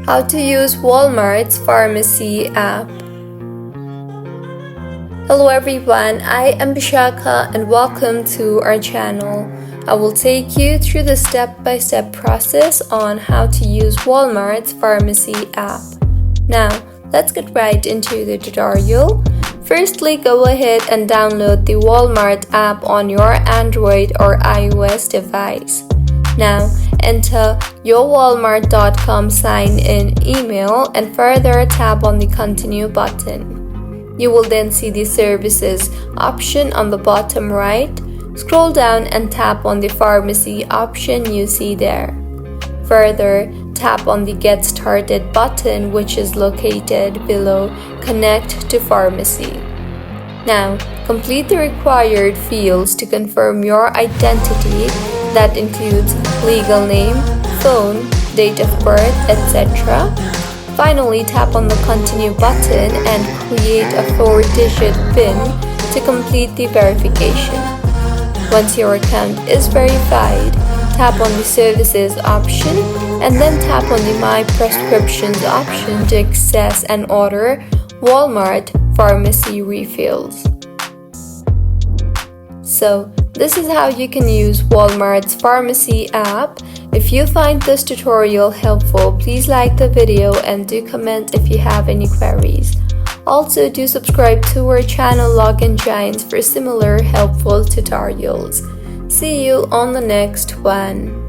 How to use Walmart's pharmacy app. Hello everyone, I am Bishaka and welcome to our channel. I will take you through the step-by-step process on how to use Walmart's pharmacy app. Now, let's get right into the tutorial. Firstly, go ahead and download the Walmart app on your Android or iOS device. Now, enter your walmart.com sign-in email and further tap on the Continue button. You will then see the Services option on the bottom right. Scroll down and tap on the Pharmacy option you see there. Further, tap on the Get Started button, which is located below Connect to Pharmacy. Now, complete the required fields to confirm your identity. That includes legal name, phone, date of birth, etc. Finally, tap on the Continue button and create a 4-digit PIN to complete the verification. Once your account is verified, tap on the Services option and then tap on the My Prescriptions option to access and order Walmart pharmacy refills. So, this is how you can use Walmart's pharmacy app. If you find this tutorial helpful, please like the video and do comment if you have any queries. Also, do subscribe to our channel Login Giants for similar helpful tutorials. See you on the next one.